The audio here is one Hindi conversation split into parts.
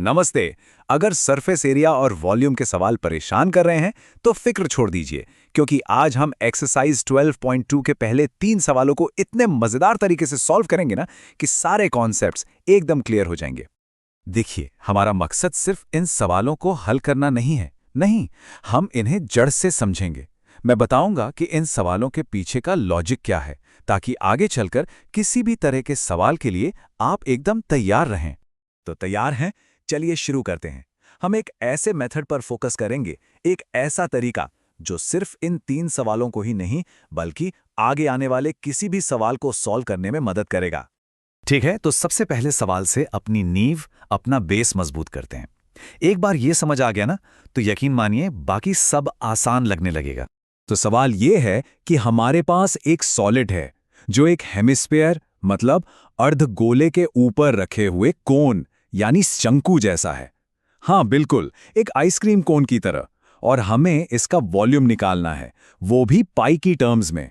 नमस्ते। अगर सरफेस एरिया और वॉल्यूम के सवाल परेशान कर रहे हैं तो फिक्र छोड़ दीजिए, क्योंकि आज हम एक्सरसाइज 12.2 के पहले 3 सवालों को इतने मजेदार तरीके से सॉल्व करेंगे ना कि सारे कॉन्सेप्ट्स एकदम क्लियर हो जाएंगे। देखिए, हमारा मकसद सिर्फ इन सवालों को हल करना नहीं है। नहीं, हम इन्हें जड़ से समझेंगे। मैं बताऊंगा कि इन सवालों के पीछे का लॉजिक क्या है, ताकि आगे चलकर किसी भी तरह के सवाल के लिए आप एकदम तैयार रहें। तो तैयार हैं? चलिए शुरू करते हैं। हम एक ऐसे मेथड पर फोकस करेंगे, एक ऐसा तरीका जो सिर्फ इन 3 सवालों को ही नहीं बल्कि आगे आने वाले किसी भी सवाल को सॉल्व करने में मदद करेगा। ठीक है, तो सबसे पहले सवाल से अपनी नींव, अपना बेस मजबूत करते हैं। एक बार ये समझ आ गया ना, तो यकीन मानिए बाकी सब आसान लगने लगेगा। तो सवाल ये है कि हमारे पास एक सॉलिड है जो एक हेमिस्फीयर मतलब अर्धगोले के ऊपर रखे हुए कोन यानी शंकु जैसा है। हाँ बिल्कुल, एक आइसक्रीम कोन की तरह। और हमें इसका वॉल्यूम निकालना है, वो भी पाई की टर्म्स में।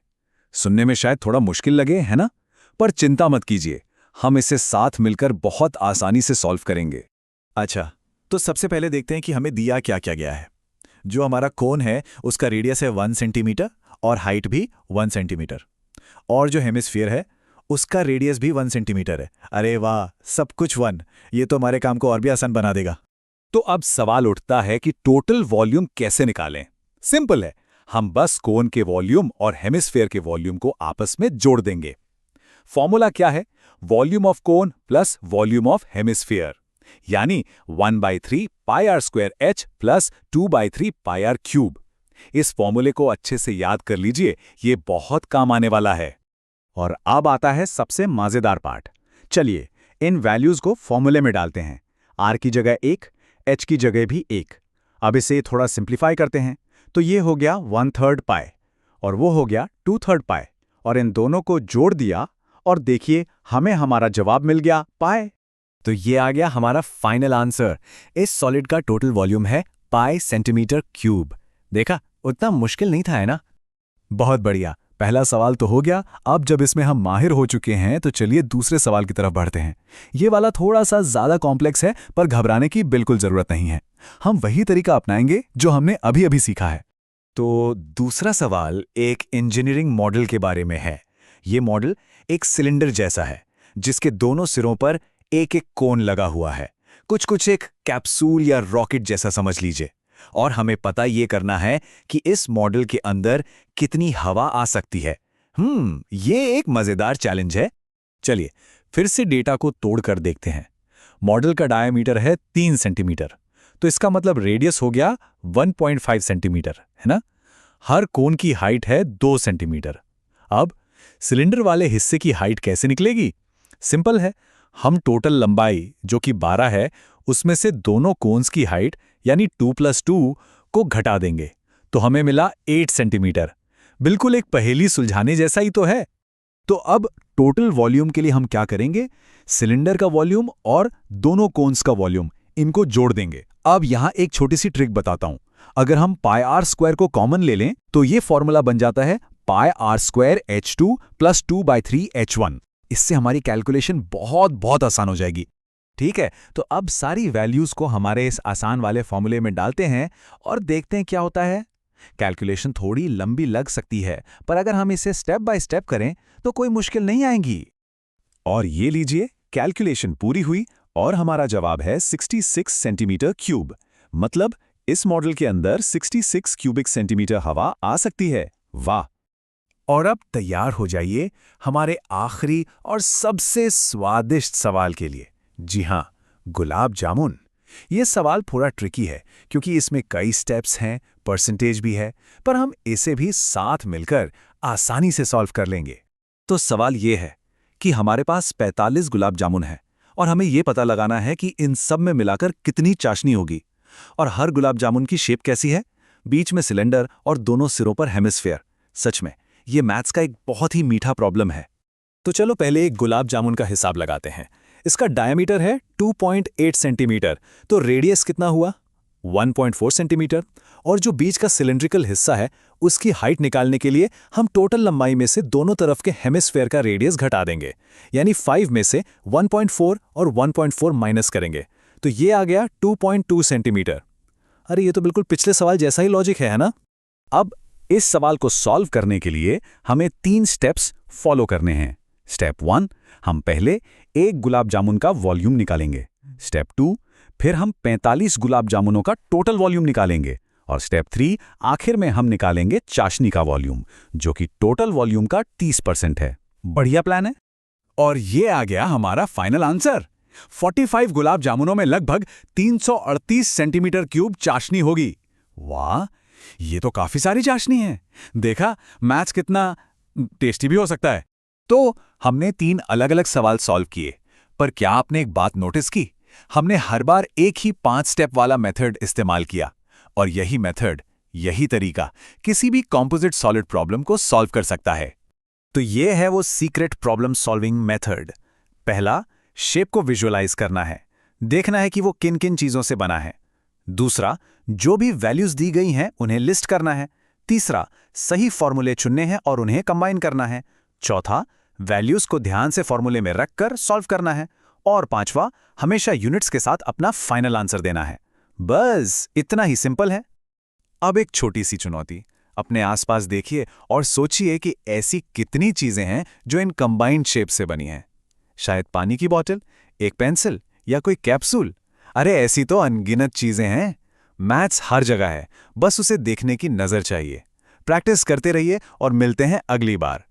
सुनने में शायद थोड़ा मुश्किल लगे, है ना? पर चिंता मत कीजिए, हम इसे साथ मिलकर बहुत आसानी से सॉल्व करेंगे। अच्छा, तो सबसे पहले देखते हैं कि हमें दिया क्या क्या गया है। जो हमारा कोन है उसका रेडियस है 1 सेंटीमीटर और हाइट भी 1 सेंटीमीटर। और जो हेमिस्फीयर है उसका रेडियस भी 1 सेंटीमीटर है। अरे वाह, सब कुछ 1। ये तो हमारे काम को और भी आसान बना देगा। तो अब सवाल उठता है कि टोटल वॉल्यूम कैसे निकालें? सिंपल है, हम बस कोन के वॉल्यूम और हेमिस्फीयर के वॉल्यूम को आपस में जोड़ देंगे। फॉर्मूला क्या है? Volume of cone plus volume of hemisphere, यानी 1/3 pi r square h plus 2/3 pi r cube. इस फॉर्मूले को अच्छे से याद कर लीजिए, ये बहुत काम आने वाला है। और अब आता है सबसे मजेदार पार्ट। चलिए इन वैल्यूज को फॉर्मूले में डालते हैं। आर की जगह 1, एच की जगह भी 1। अब इसे थोड़ा सिंप्लीफाई करते हैं, तो ये हो गया 1/3 पाई और वो हो गया 2/3 पाई। और इन दोनों को जोड़ दिया और देखिए हमें हमारा जवाब मिल गया, पाई। तो ये आ गया हमारा फाइनल आंसर। इस सॉलिड का टोटल वॉल्यूम है पाई सेंटीमीटर क्यूब। देखा, उतना मुश्किल नहीं था, है ना? बहुत बढ़िया, पहला सवाल तो हो गया। अब जब इसमें हम माहिर हो चुके हैं तो चलिए दूसरे सवाल की तरफ बढ़ते हैं। ये वाला थोड़ा सा ज्यादा कॉम्प्लेक्स है, पर घबराने की बिल्कुल जरूरत नहीं है। हम वही तरीका अपनाएंगे जो हमने अभी अभी सीखा है। तो दूसरा सवाल एक इंजीनियरिंग मॉडल के बारे में है। ये मॉडल एक सिलेंडर जैसा है जिसके दोनों सिरों पर एक एक कोन लगा हुआ है। कुछ एक कैप्सूल या रॉकेट जैसा समझ लीजिए। और हमें पता ये करना है कि इस मॉडल के अंदर कितनी हवा आ सकती है। ये एक मजेदार चैलेंज है। चलिए फिर से डेटा को तोड़कर देखते हैं। मॉडल का डायमीटर है 3 सेंटीमीटर, तो इसका मतलब रेडियस हो गया 1.5 सेंटीमीटर, है ना? हर कोन की हाइट है 2 सेंटीमीटर। अब सिलेंडर वाले हिस्से की हाइट कैसे निकलेगी? सिंपल है, हम टोटल लंबाई जो कि 12 है उसमें से दोनों कोन्स की हाइट यानी 2 + 2 को घटा देंगे, तो हमें मिला 8 सेंटीमीटर। बिल्कुल एक पहेली सुलझाने जैसा ही तो है। तो अब टोटल वॉल्यूम के लिए हम क्या करेंगे? सिलेंडर का वॉल्यूम और दोनों कोन्स का वॉल्यूम, इनको जोड़ देंगे। अब यहां एक छोटी सी ट्रिक बताता हूं। अगर हम पाई आर स्क्वायर को कॉमन ले लें तो ये फॉर्मूला बन जाता है पाई आर स्क्वायर H2 + 2/3 H1। इससे हमारी कैलकुलेशन बहुत आसान हो जाएगी। ठीक है, तो अब सारी वैल्यूज को हमारे इस आसान वाले फॉर्मूले में डालते हैं और देखते हैं क्या होता है। कैलकुलेशन थोड़ी लंबी लग सकती है, पर अगर हम इसे स्टेप बाय स्टेप करें तो कोई मुश्किल नहीं आएगी। और ये लीजिए, कैलकुलेशन पूरी हुई और हमारा जवाब है 66 सेंटीमीटर क्यूब। मतलब इस मॉडल के अंदर 66 क्यूबिक सेंटीमीटर हवा आ सकती है। वाह! और अब तैयार हो जाइए हमारे आखिरी और सबसे स्वादिष्ट सवाल के लिए। जी हां, गुलाब जामुन। यह सवाल थोड़ा ट्रिकी है क्योंकि इसमें कई स्टेप्स हैं, परसेंटेज भी है, पर हम इसे भी साथ मिलकर आसानी से सॉल्व कर लेंगे। तो सवाल यह है कि हमारे पास 45 गुलाब जामुन है और हमें यह पता लगाना है कि इन सब में मिलाकर कितनी चाशनी होगी। और हर गुलाब जामुन की शेप कैसी है? बीच में सिलेंडर और दोनों सिरों पर हेमिस्फीयर। सच में ये मैथ्स का एक बहुत ही मीठा प्रॉब्लम है। तो चलो पहले एक गुलाब जामुन का हिसाब लगाते हैं। इसका डायमीटर है 2.8 सेंटीमीटर, तो रेडियस कितना हुआ? 1.4 सेंटीमीटर। और जो बीच का सिलेंड्रिकल हिस्सा है उसकी हाइट निकालने के लिए हम टोटल लंबाई में से दोनों तरफ के हेमिस्फीयर का रेडियस घटा देंगे, यानी 5 में से 1.4 और 1.4 माइनस करेंगे, तो ये आ गया 2.2 सेंटीमीटर। अरे ये तो बिल्कुल पिछले सवाल जैसा ही लॉजिक है ना? अब इस सवाल को सॉल्व करने के लिए हमें 3 स्टेप्स फॉलो करने हैं। स्टेप 1, हम पहले एक गुलाब जामुन का वॉल्यूम निकालेंगे। स्टेप 2, फिर हम 45 गुलाब जामुनों का टोटल वॉल्यूम निकालेंगे। और स्टेप 3, आखिर में हम निकालेंगे चाशनी का वॉल्यूम, जो कि टोटल वॉल्यूम का 30% है। बढ़िया प्लान है। और ये आ गया हमारा फाइनल आंसर। 45 गुलाब जामुनों में लगभग 338 सेंटीमीटर क्यूब चाशनी होगी। वाह, ये तो काफी सारी चाशनी है। देखा, मैथ्स कितना टेस्टी भी हो सकता है। तो हमने 3 अलग-अलग सवाल सॉल्व किए, पर क्या आपने एक बात नोटिस की? हमने हर बार एक ही 5 स्टेप वाला मेथड इस्तेमाल किया, और यही मेथड, यही तरीका किसी भी कंपोजिट सॉलिड प्रॉब्लम को सॉल्व कर सकता है। तो ये है वो सीक्रेट प्रॉब्लम सॉल्विंग मेथड। पहला, शेप को विजुअलाइज करना है, देखना है कि वो किन किन चीजों से बना है। दूसरा, जो भी वैल्यूज दी गई हैं उन्हें लिस्ट करना है। तीसरा, सही फॉर्मूले चुनने हैं और उन्हें कंबाइन करना है। चौथा, वैल्यूज को ध्यान से फॉर्मूले में रखकर सॉल्व करना है। और पांचवा, हमेशा यूनिट्स के साथ अपना फाइनल आंसर देना है। बस इतना ही सिंपल है। अब एक छोटी सी चुनौती, अपने आसपास देखिए और सोचिए कि ऐसी कितनी चीजें हैं जो इन कंबाइंड शेप से बनी हैं। शायद पानी की बोतल, एक पेंसिल या कोई कैप्सूल। अरे ऐसी तो अनगिनत चीजें हैं। मैथ्स हर जगह है, बस उसे देखने की नजर चाहिए। प्रैक्टिस करते रहिए और मिलते हैं अगली बार।